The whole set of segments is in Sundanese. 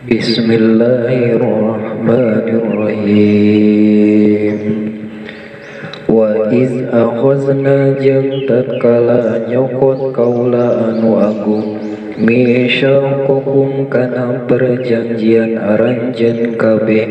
Bismillahirrahmanirrahim. Wa iz akhazna jeung tatkala nyokot kaula anu agung misyaqakum kana perjanjian aranjeun kabeh.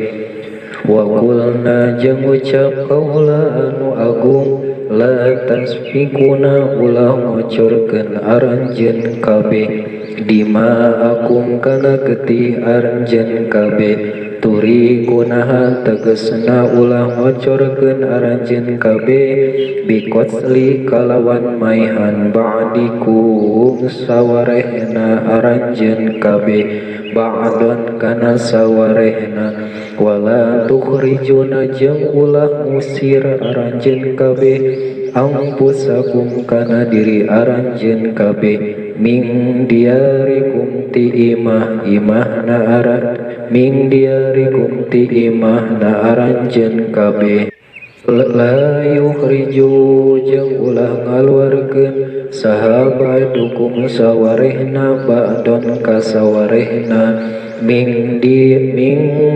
Wa qulna jeung ucap kaula anu agung la tasfikuna ulah ngocorkeun aranjeun kabeh dima akum kana getih aranjeun kabeh turi kunaha tegesna ulah ngocorkeun aranjeun kabeh bikotsli kalawan maihan ba'dikum sawarehna aranjeun kabeh ba'don kana sawarehna wala tukhrijuna jeung ulah musir aranjeun kabeh ampusakum kana diri aranjeun kabeh min diarikum ti imahna aranjeun kabeh la yukhriju jeung ulah ngaluarkeun sahabadukum sawarehna ba'don ka sawarehna min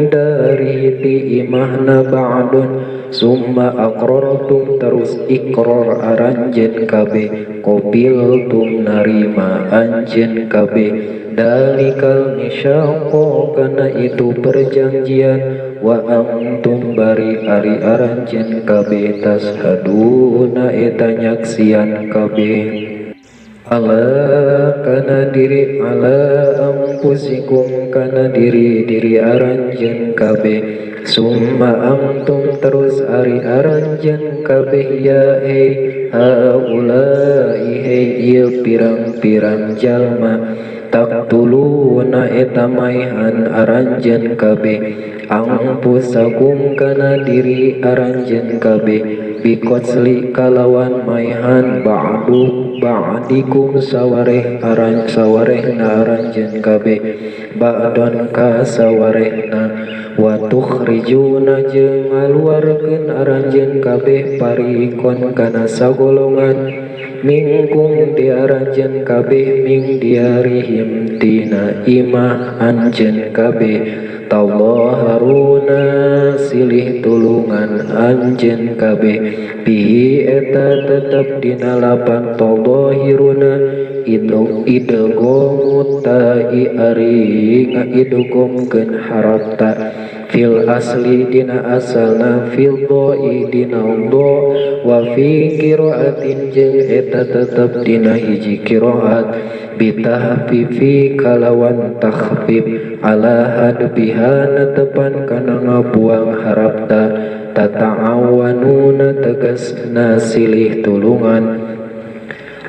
dari ti imahna ba'dun summa aqrartum terus iqrar aranjeun kabeh qabiltum narima anjeun kabeh dalikal misyaqo kana itu perjanjian wa antum bari ari aranjeun kabeh tashaduna eta nyaksian kabeh ala kana diri ala ampusikum kana diri aranjeun kabeh summa antum terus ari aranjeun kabeh ya haulai ieu pirang-pirang jalma taqtuluna eta maihan aranjeun kabeh ampusakum kana diri aranjeun kabeh bikotsli kalawan maihan ba'dikum sawarehna aranjeun kabeh ba'don ka sawarehna wa tukhrijuna jeung ngaluarkeun aranjeun kabeh parikon kana sagolongan mingkum di aranjeun kabeh ming diarihim tina imah anjeun kabeh tawaharuna silih tulungan anjeun kabeh bihi eta tetep dina lapan tawahiruna idgom ta'i ari ngaidgomkeun harapta fil asli dina asalna fil doi dina do wa fi qiraatin jeung eta tetep dina hiji qiraat bitahfifi kalawan takhfif ala hadbiha netepan kana ngabuang harapta tata'awanuna tegasna silih tulungan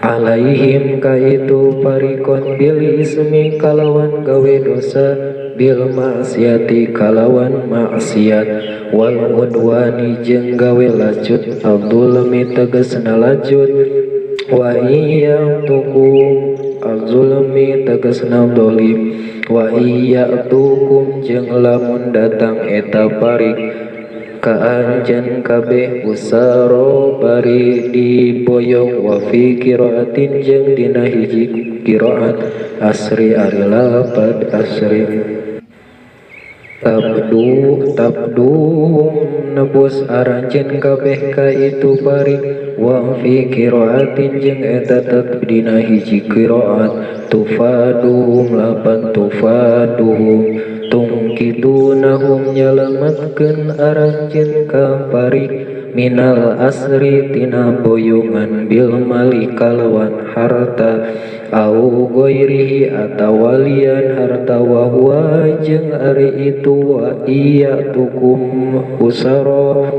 alaihim kaitu parikon bil ismi kalawan gawe dosa bil maksiati kalawan maksiat wal udwani jeung gawe lacut adzulmi tegasna lacut wa iyatukum adzulmi tegasna dolim wa iyatukum jeung lamun datang eta parik ka anjeun kabeh usaro bari diboyong wa fi qiraatin jeung dina hiji qiraat asri ari lapad asri tabdu nebus aranjeun kabeh ka itu parik wa fi qiraatin jeung eta tetep dina hiji qiraat tufaduhum lapan tufaduhum tungkidunahum nyalamatkeun aranjeun ka parik minal asri tina boyongan bil mali kalawan harta au ghairihi atawalian harta wa huwa jeung ari itu wa iyatukum usara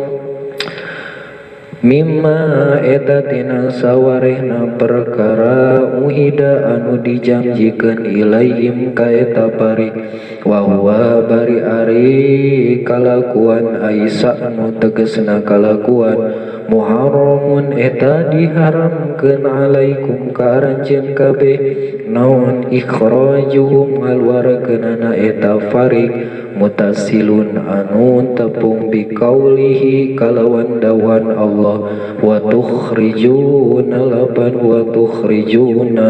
mimma eta tina sawarehna perkara uhida anu dijanjikeun ilaihim ka eta parik wa huwa bari ari kalakuan aisa anu tegasna kalakuan muharramun eta diharamkeun alaikum ka aranjeun kabeh naon ikhrajuhum ngaluarkeunana eta farik mutasilun anu tepung biqaulihi kalawan dawan Allah wa tukhrijuna laban wa tukhrijuna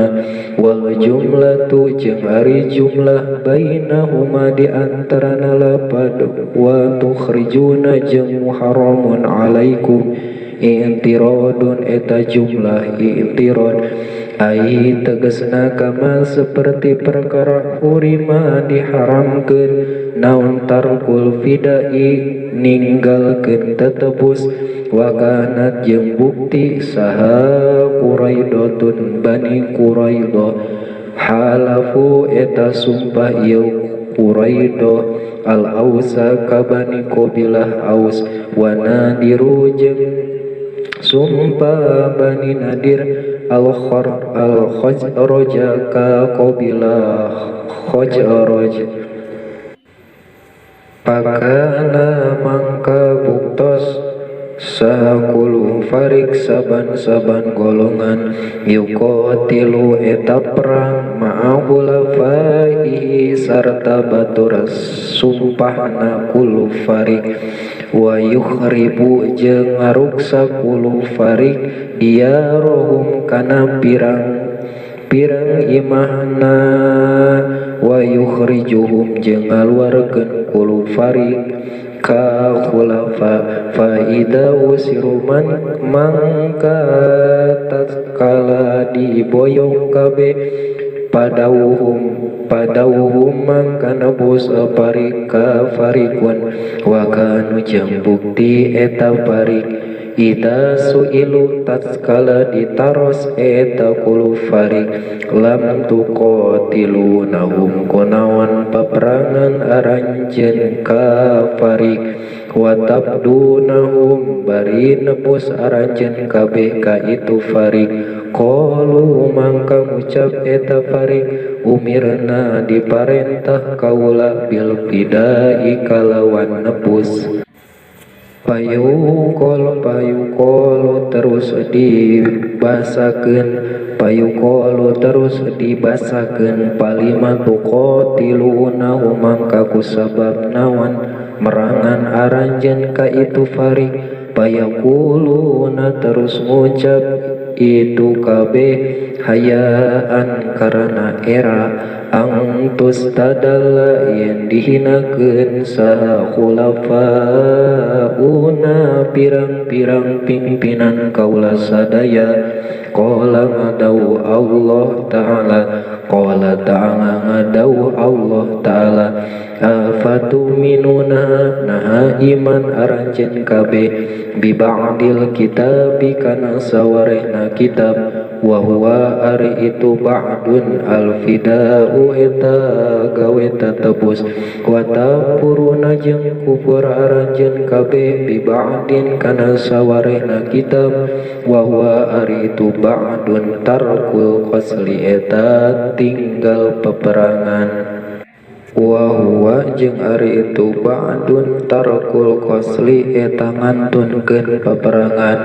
wal jumlatu jeung ari jumlah bainahuma di antarana lapad wa tukhrijuna jeung muharramun alaikum i'tiradun eta jumlah i'tirad ai tegasna kama seperti perkara hurima diharamkeun naon tarkul fidai ninggalkeun tetepus wa kanat jeung bukti saha Quraidatun bani Quraidah halafu eta sumpah ieu Quraidah al-ausa ka bani qabilah aus wa nadiru jeung sumpah bani nadir al-khazraj ka qabilah khazraj pakana mangka buktos sakulu farik saban-saban golongan yuqatilu eta perang ma'ahulafaihi sarta batur sumpahna kulu farik wa yukhribu jeung ngaruksa kulu farik diyarohum kana pirang imahna wa yukhrijuhum jeung ngaluarkeun kulu farik ka khulafa fa ida usiruman mangka tatkala diboyong kabe padauhum mangkana bos parik ka farikun wa kanu jeung bukti eta farik ida suilu tatkala ditaros eta kulu farik lam tuqatilunahum kunawan peperangan aranjeun ka farik wa tabdunahum bari nebus aranjeun kabeh ka itu farik qalu mangka ngucap eta farik umirna diparentah kaula bil fidai kalawan nebus payukol terus dibasakeun palimatu qatiluna mangka kusabab nawan merangan aranjeun ka itu farik payaquluna terus ngucap itu kabeh hayaan karana era angtus tadalla yen dihinakeun saha khulafauna pirang-pirang pimpinan kaula sadaya qala ngadau Allah ta'ala ngadau Allah ta'ala afatuminuna nah iman aranjeun kabeh bi ba'dil kitabi kana sawarehna kitab wa huwa ari itu ba'dun al-fida'u eta gawe tatebus wa tapuruna jeung kufur aranjeun kabeh bi ba'din kana sawarehna kitab wa huwa ari itu ba'dun tarkul qasli eta tinggal peperangan wa huwa jeung ari itu ba'dun tarkul qasli eta ngantunkeun peperangan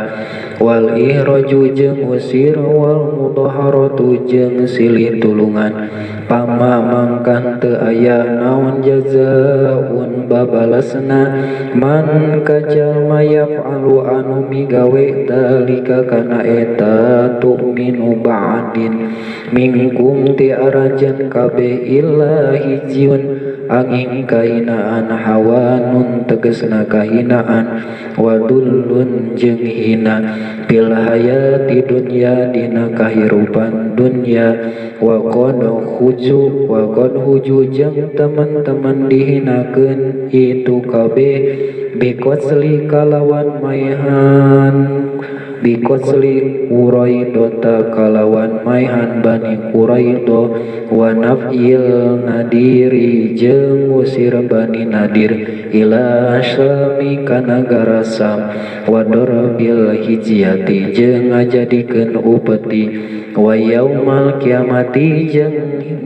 wal ihraju jeung usir wal mudhaharatu jeung silih tulungan pama mangkan teu aya naon jazaun babalasna man kajalma yaf'alu anu migawe dalika kana eta tu'minu ba'din minkum ti aranjeun kabeh illa hijun angin kahinaan hawanun tegesna kahinaan wadullun jeung hina fil hayati dunya dina kahirupan dunya wa qad huju jeung teman-teman dihinakeun itu kabeh biqasli kalawan maihan biqasli Quraidota kalawan maihan bani Quraidah wa naf'il nadiri jeung usir bani nadir ila syami ka nagara Sam wa darabil hijyati jeung ngajadikeun upeti wa yaumal kiamati jeung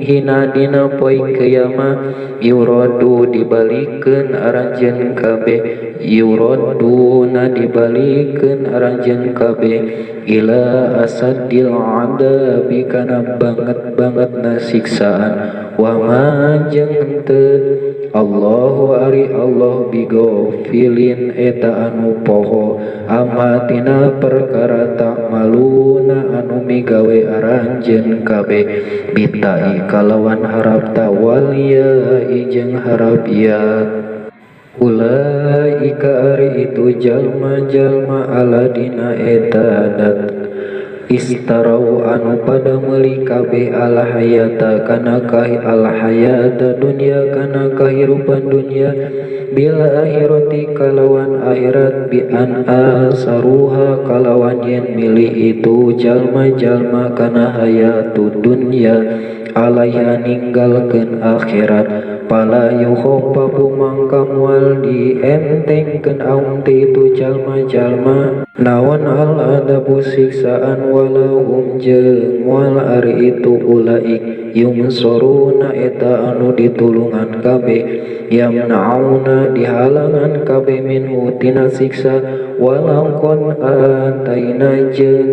hina dina poe kiamat yuradu dibalikeun aranjeun kabeh yuraduna dibalikeun aranjeun kabeh ila asadil adabi kana banget-bangetna siksaan wa ma jeung teu Allahu ari Allah bigofilin eta anu poho amatina perkara tak maluna anu migawe aranjeun kabeh bitai kalawan harap tawaliya jeung harap ya ulaika ari itu jalma-jalma aladina eta dat istarau anu pada meuli kabeh al hayata kana al hayata dunya kana kahirupan dunya bil akhirati kalawan akhirat bi an asaruha kalawan yen milih itu jalma-jalma kana hayatu dunya alaiha ninggalkeun akhirat pala yukhaffafu mangka moal dientengkeun aum itu jalma-jalma naon al adabu siksaan walau jeung moal ari itu ulaik yumsoruna eta anu ditulungan kabeh yamnauna dihalangan kabeh minhu tina siksa walau kon antaina jeung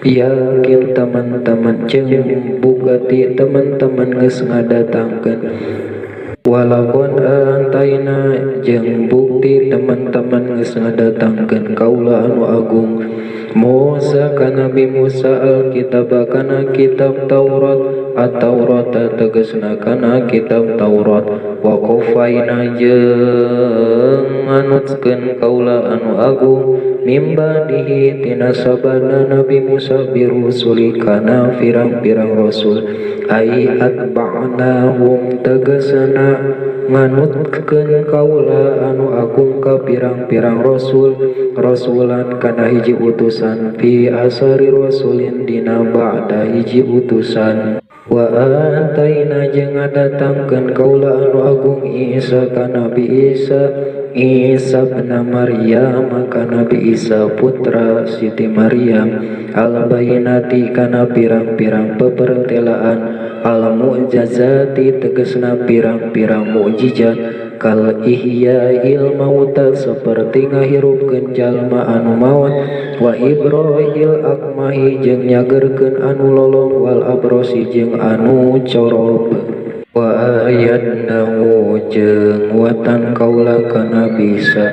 yakin teman-teman jeung bukati teman-teman geus ngadatangkeun walaupun antaina jeung bukti teman-teman geus ngadatangkeun kaula anu agung Musa ka Nabi Musa alkitab kana kitab Taurat at-Taurat tegasna kana kitab Taurat wa qafaina jeung nganutkeun kaula anu agung mimba dihi tina sabana Nabi Musa birusuli kana pirang-pirang rasul ai atba'nahum tegasna nganutkeun kaula anu agung ka pirang-pirang rasul rasulan kana hiji utusan fi asari rasulin dina ba'da hiji utusan wa ataina jeung ngadatangkeun kaula anu agung Isa ka Nabi Isa bin Maryam ka Nabi Isa putra Siti Maryam al bayinati kana pirang-pirang pepertelaan al mu'jizati tegasna pirang-pirang mukjizat kal ihya'il mauta saperti ngahirupkeun jalma anu maut wa ibrahil akmahi jeung nyagerkeun anu lolong wal abrosi jeung anu corob wa ayatnahu jeung watan kaula kana bisa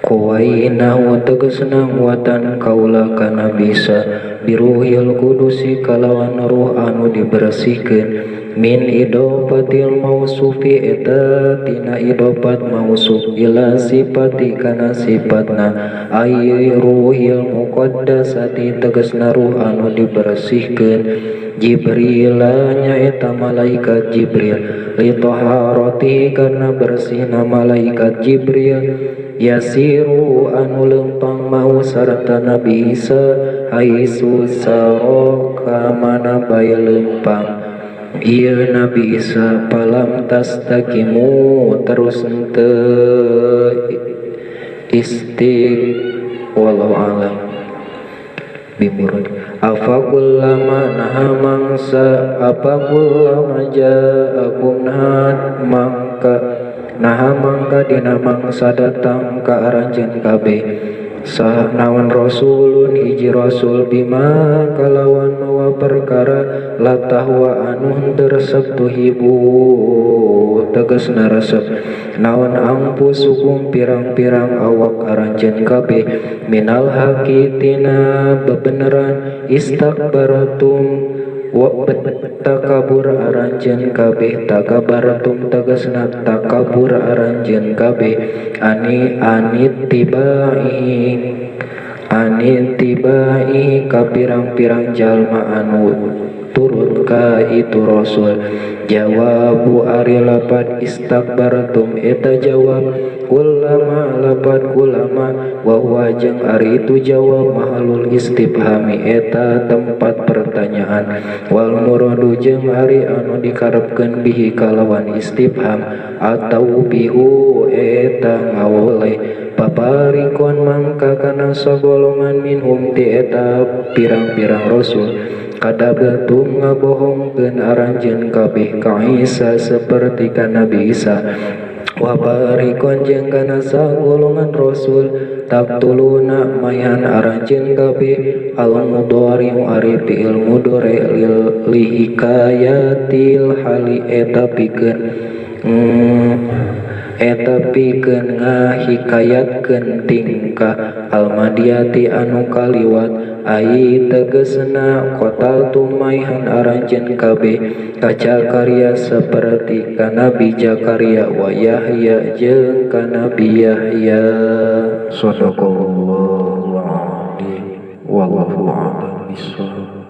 Kuwainahu tegasna watan kaula kana bisa biruhil kudusi kalawan ruh anu dibersihkeun min idopatil mausufi eta tina idopat mausuf ila sifati kana sifatna ay ruhil muqaddasati tegasna ruh anu dibersihkeun Jibril nyaeta malaikat Jibril li taharati kana bersihna malaikat Jibril yasiru anu lempang mau sarta Nabi Isa haisu saroka mana bae lempang ieu Nabi Isa palam tastaqimu terus teu wallahu alam bimurad afakullama nahamangsa apakullama ja'akum nahamangka dina mangsa datang ka aranjeun kabeh sanawan rasulun hiji rasul bima kalawan mawa perkara latahwa anu henteu resep tuhibu tegasna resep naon ampusukum pirang-pirang awak aranjeun kabeh minal haqitina bebeneran istakbaratum wa takabur aranjeun kabeh takabaratum tegasna takabur aranjeun kabeh anitibai ka pirang-pirang jalma anu turut ka itu rasul jawabu ari lapat istakbaratum eta jawab ulama lapat ulama wa huwa jeung ari itu jawab mahalul istifhami eta tempat pertanyaan wal muradu jeung ari anu dikarepkeun bihi kalawan istifham atau bihu eta ngawoleh paparikon mangka kana sagolongan minhum ti eta pirang-pirang rasul kada betum ngabohongkeun aranjeun kabeh ka Isa saperti ka Nabi Isa wa barikon jeung kana sagolongan rasul taktuluna mayan aranjeun kabeh al mudhari ari fi'il mudhari li hikayatil hali eta pikeun ngahikayatkeun tingkah almadiyati anu kaliwat ai tegesna kotal tumaihan aranjeun kabeh kaca karya saperti kana Nabi Zakaria wa Yahya jeung kana Nabi Yahya. Shadaqallahu alazim. Wallahu a'lam bishawab.